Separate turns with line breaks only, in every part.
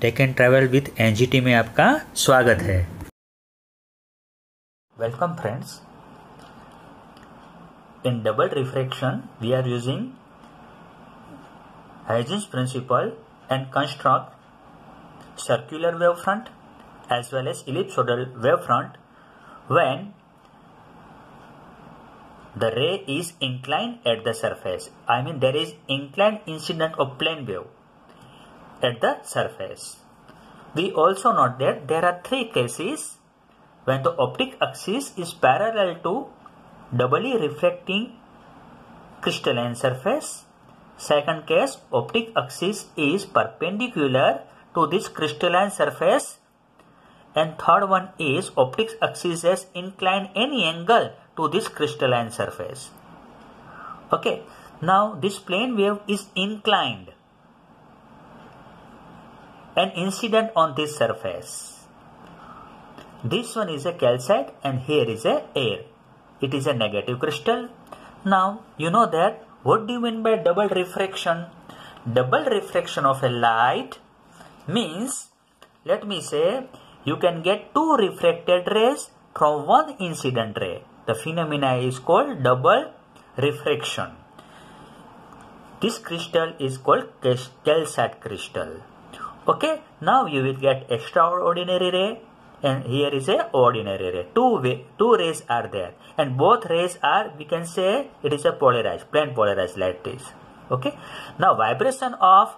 Take and travel with NGT में आपका स्वागत है। Welcome friends. In double refraction we are using Huygens principle and construct circular wave front as well as ellipsoidal wave front when the ray is inclined at the surface. I mean there is inclined incident of plane wave at the surface. We also note that there are three cases when the optic axis is parallel to doubly refracting crystalline surface. Second case, optic axis is perpendicular to this crystalline surface. And third one is optic axis has inclined any angle to this crystalline surface. Okay, now this plane wave is inclined and incident on this surface. This one is a calcite and here is a air. It is a negative crystal. Now you know that what do you mean by double refraction? Double refraction of a light means, let me say, you can get two refracted rays from one incident ray. The phenomena is called double refraction. This crystal is called calcite crystal. Okay, now you will get extraordinary ray and here is a ordinary ray. Two rays are there and both rays are, we can say, it is a polarized, plane polarized like this. Okay, now vibration of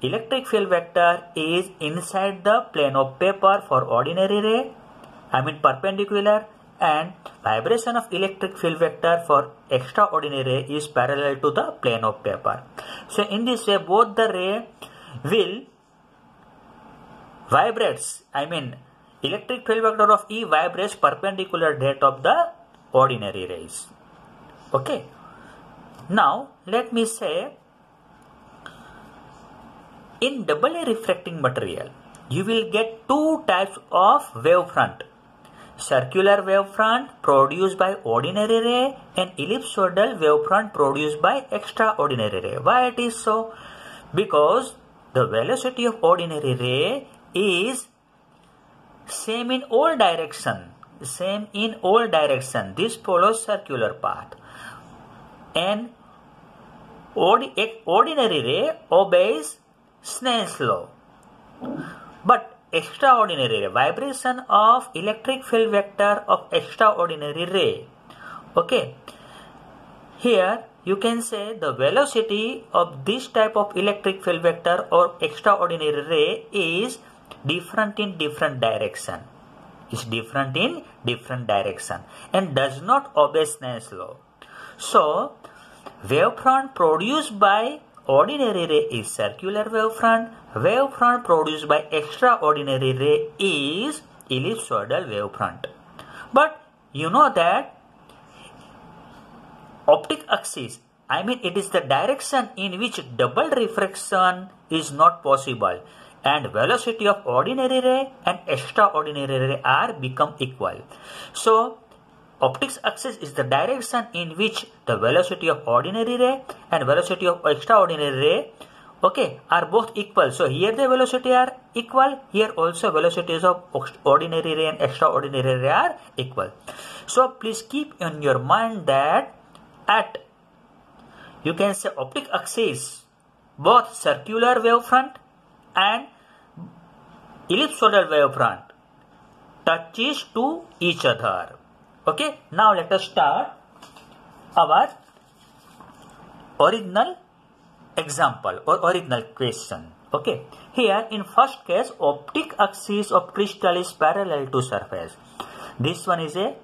electric field vector is inside the plane of paper for ordinary ray, I mean perpendicular, and vibration of electric field vector for extraordinary ray is parallel to the plane of paper. So in this way both the ray will vibrates, I mean electric field vector of E vibrates perpendicular that of the ordinary rays. Okay, now let me say, in doubly refracting material, you will get two types of wavefront. Circular wavefront produced by ordinary ray and ellipsoidal wavefront produced by extraordinary ray. Why it is so? Because the velocity of ordinary ray is same in all direction. Same in all direction. This follows circular path. And ordinary ray obeys Snell's law. But extraordinary ray, vibration of electric field vector of extraordinary ray. Okay, here you can say the velocity of this type of electric field vector or extraordinary ray is different in different direction. Is different in different direction and does not obey Snell's law. So wavefront produced by ordinary ray is circular wavefront. Wavefront produced by extraordinary ray is ellipsoidal wavefront. But you know that optic axis, I mean it is the direction in which double refraction is not possible and velocity of ordinary ray and extraordinary ray are become equal. So optics axis is the direction in which the velocity of ordinary ray and velocity of extraordinary ray, okay, are both equal. So here the velocity are equal, here also velocities of ordinary ray and extraordinary ray are equal. So please keep in your mind that at, you can say, optic axis, both circular wavefront and ellipsoidal wavefront touches to each other. Okay, now let us start our original example or original question. Okay, here in first case, optic axis of crystal is parallel to surface. This one is a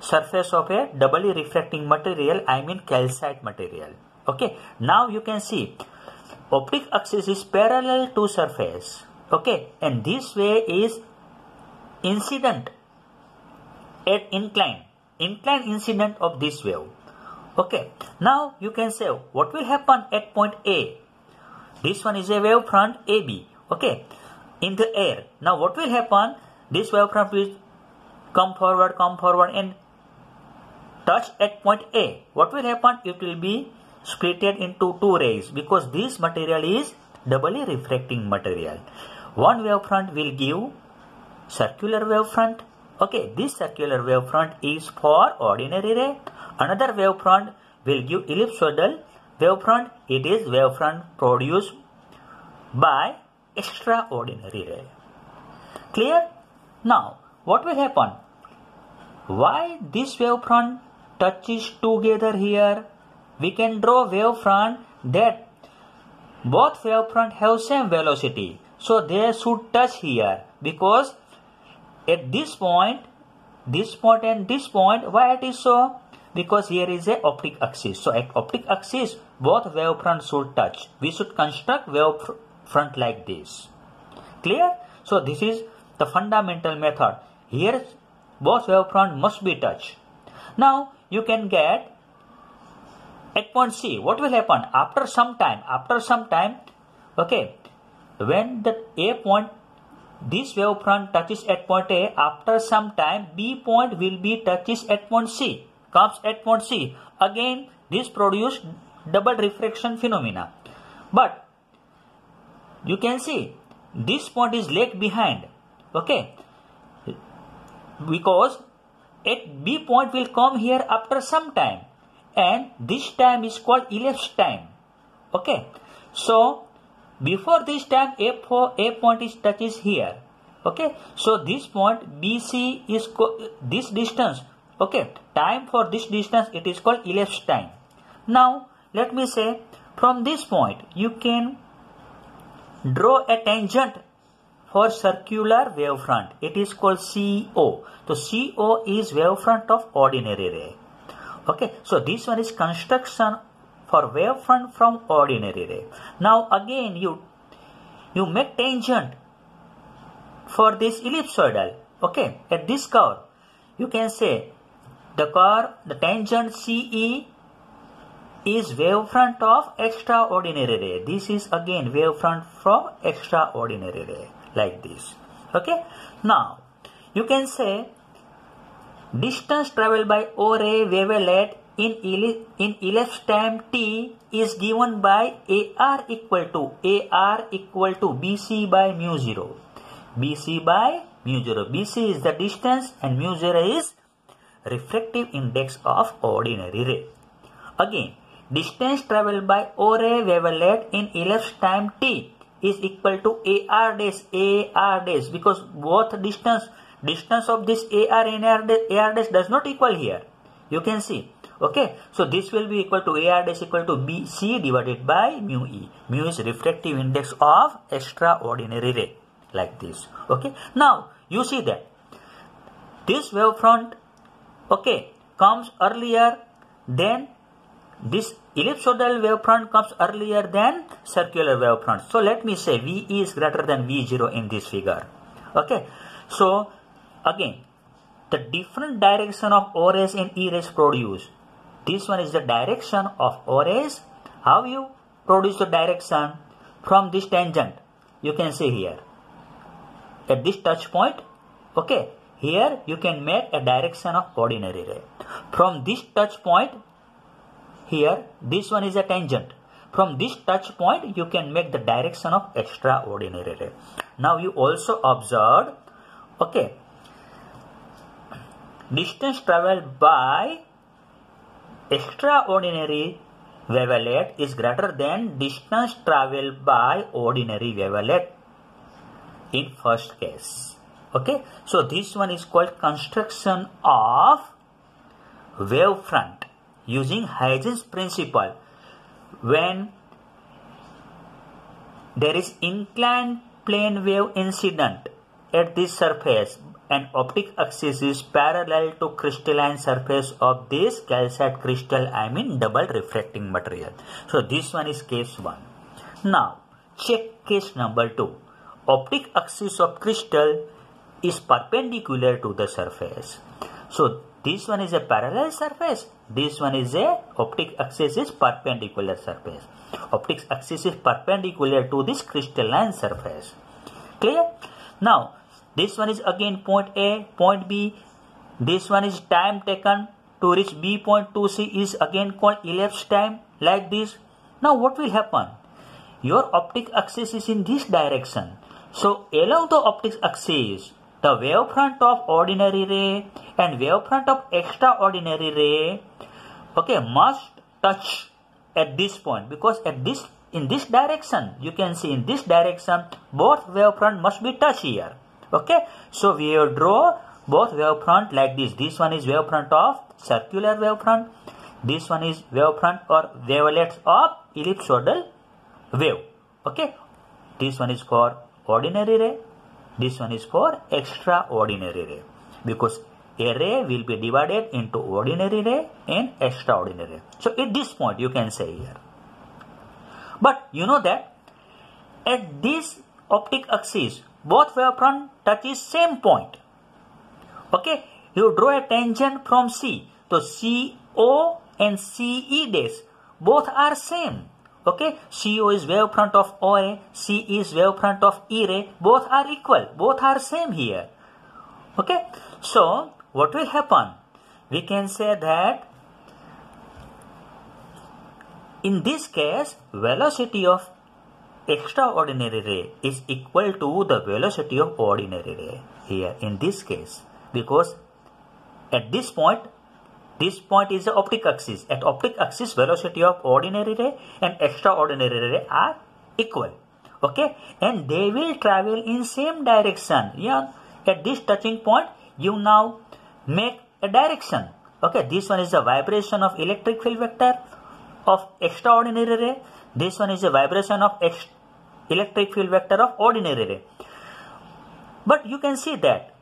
surface of a doubly refracting material, I mean calcite material. Okay, now you can see optic axis is parallel to surface. Okay, and this way is incident at incline incident of this wave. Okay, now you can say what will happen at point A. This one is a wave front AB. Okay, in the air. Now what will happen? This wave front will come forward and touch at point A. What will happen? It will be splitted into two rays because this material is doubly refracting material. One wavefront will give circular wavefront. Okay, this circular wavefront is for ordinary ray. Another wavefront will give ellipsoidal wavefront. It is wavefront produced by extraordinary ray. Clear? Now, what will happen? Why this wavefront touches together here? We can draw wavefront that both wavefront have same velocity. So they should touch here, because at this point and this point, why it is so? Because here is a optic axis. So at optic axis, both wavefronts should touch. We should construct wavefront like this. Clear? So this is the fundamental method. Here both wavefront must be touched. Now you can get at point C. What will happen? After some time, okay, when the A point, this wavefront touches at point A, after some time B point will be touches at point C, comes at point C. Again this produce double refraction phenomena. But you can see this point is lag behind, okay, because at B point will come here after some time, and this time is called elapsed time. Okay, so before this time A point is touches here. Okay, so this point BC is this distance. Okay, time for this distance, it is called elapsed time. Now let me say, from this point you can draw a tangent for circular wavefront. It is called CO. So CO is wavefront of ordinary ray. Okay, so this one is construction for wavefront from ordinary ray. Now again you make tangent for this ellipsoidal. Okay, at this curve you can say the tangent CE is wavefront of extraordinary ray. This is again wavefront from extraordinary ray, like this. Okay, now you can say distance traveled by O ray wavelet in elapsed time T is given by AR equal to BC by mu 0. BC by mu 0. BC is the distance and mu 0 is refractive index of ordinary ray. Again, distance traveled by O ray wavelet in elapsed time T is equal to AR dash, because both distance of this AR and AR dash does not equal here. You can see. Okay, so this will be equal to AR dash equal to BC divided by mu E. Mu is refractive index of extraordinary ray, like this. Okay, now you see that this wavefront, okay, comes earlier than this ellipsoidal wavefront comes earlier than circular wavefront. So let me say VE is greater than V0 in this figure. Okay, so again the different direction of O rays and E rays produce. This one is the direction of O rays. How you produce the direction? From this tangent. You can see here at this touch point. Okay, here you can make a direction of ordinary ray. From this touch point here, this one is a tangent. From this touch point you can make the direction of extraordinary ray. Now you also observed, okay, distance traveled by extraordinary wavelet is greater than distance traveled by ordinary wavelet in first case. Okay, so this one is called construction of wavefront using Huygens principle. When there is inclined plane wave incident at this surface and optic axis is parallel to crystalline surface of this calcite crystal, I mean double refracting material. So this one is case 1. Now check case number 2. Optic axis of crystal is perpendicular to the surface. So this one is a parallel surface. This one is a optic axis is perpendicular surface. Optic axis is perpendicular to this crystalline surface. Clear? Now this one is again point A, point B. This one is time taken to reach B point to C is again called elapsed time, like this. Now what will happen? Your optic axis is in this direction. So along the optic axis, the wavefront of ordinary ray and wavefront of extraordinary ray, okay, must touch at this point, because in this direction, you can see in this direction both wavefront must be touch here. Okay, so we will draw both wavefront like this. This one is wavefront of circular wavefront. This one is wavefront or wavelets of ellipsoidal wave. Okay, this one is for ordinary ray. This one is for extraordinary ray, because a ray will be divided into ordinary ray and extraordinary ray. So at this point you can say here. But you know that at this optic axis, both wavefront touches same point. Okay, you draw a tangent from C. So CO and CE dash both are same. Okay, CO is wavefront of OA, CE is wavefront of E ray. Both are equal. Both are same here. Okay, so what will happen? We can say that in this case, velocity of extraordinary ray is equal to the velocity of ordinary ray here in this case, because at this point is the optic axis. At optic axis, velocity of ordinary ray and extraordinary ray are equal. Okay, and they will travel in same direction. Yeah, at this touching point, you now make a direction. Okay, this one is the vibration of electric field vector of extraordinary ray. This one is a vibration of electric field vector of ordinary ray. But you can see that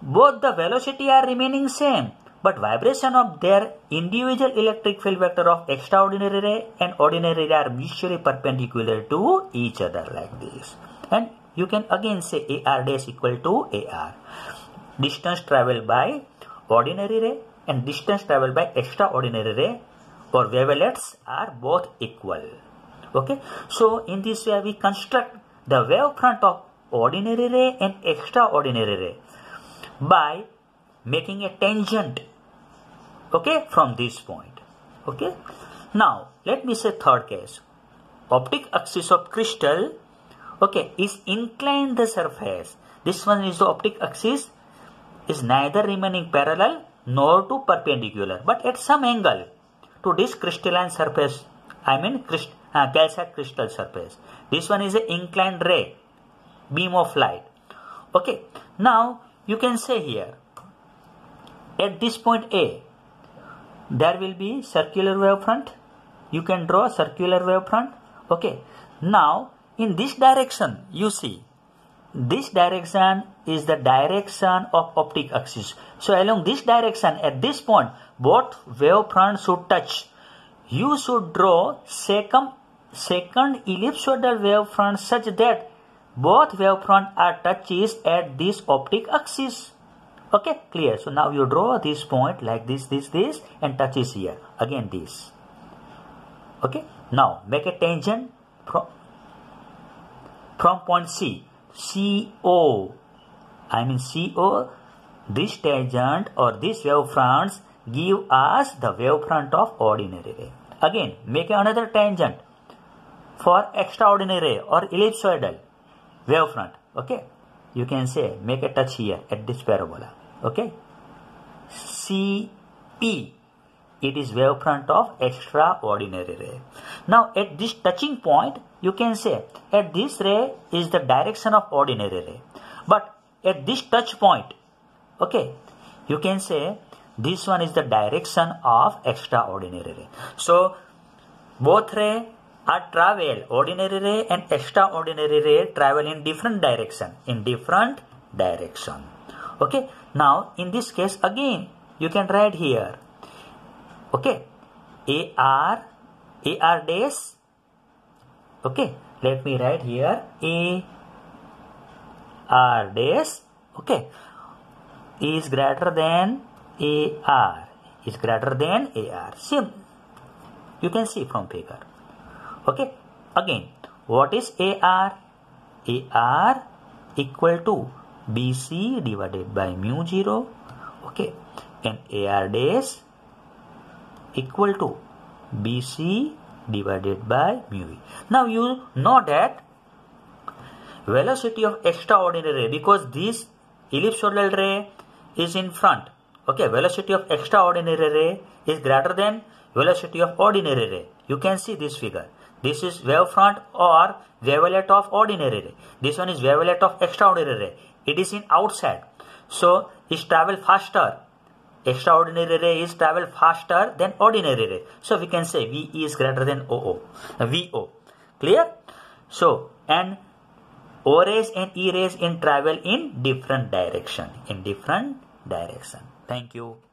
both the velocity are remaining same, but vibration of their individual electric field vector of extraordinary ray and ordinary ray are mutually perpendicular to each other like this. And you can again say AR dash equal to AR. Distance traveled by ordinary ray and distance traveled by extraordinary ray or wavelets are both equal. Okay, so in this way we construct the wavefront of ordinary ray and extraordinary ray by making a tangent, okay, from this point. Okay, now let me say third case. Optic axis of crystal, okay, is inclined the surface. This one is the optic axis is neither remaining parallel nor to perpendicular, but at some angle to this crystalline surface, I mean calcite crystal surface. This one is an inclined ray, beam of light. Okay, now you can say here, at this point A, there will be circular wavefront. You can draw circular wavefront. Okay, now in this direction, you see, this direction is the direction of optic axis. So along this direction, at this point, both wavefronts should touch. You should draw second ellipsoidal wavefront such that both wavefront are touches at this optic axis. Okay, clear. So now you draw this point like this and touches here. Again this. Okay, now make a tangent from point C. CO. This tangent or this wavefronts give us the wavefront of ordinary ray. Again, make another tangent for extraordinary ray or ellipsoidal wavefront. Okay, you can say make a touch here at this parabola. Okay, CE, it is wavefront of extraordinary ray. Now at this touching point, you can say at this ray is the direction of ordinary ray, but at this touch point, okay, you can say this one is the direction of extraordinary ray. So both ray are travel, ordinary ray and extraordinary ray travel in different direction. Okay, now in this case again you can write here. Okay, AR dash. Okay, let me write here AR dash. Okay, is greater than AR. Is greater than AR. Same. You can see from figure. Okay, again, what is AR? AR equal to BC divided by mu 0. Okay, and AR dash equal to BC divided by mu. Now you know that velocity of extraordinary ray, because this ellipsoidal ray is in front. Okay, velocity of extraordinary ray is greater than velocity of ordinary ray. You can see this figure. This is wavefront or wavelet of ordinary ray. This one is wavelet of extraordinary ray. It is in outside. So it travel faster. Extraordinary ray is travel faster than ordinary ray. So we can say VE is greater than VO. Clear? So, and O rays and E rays in travel in different direction. Thank you.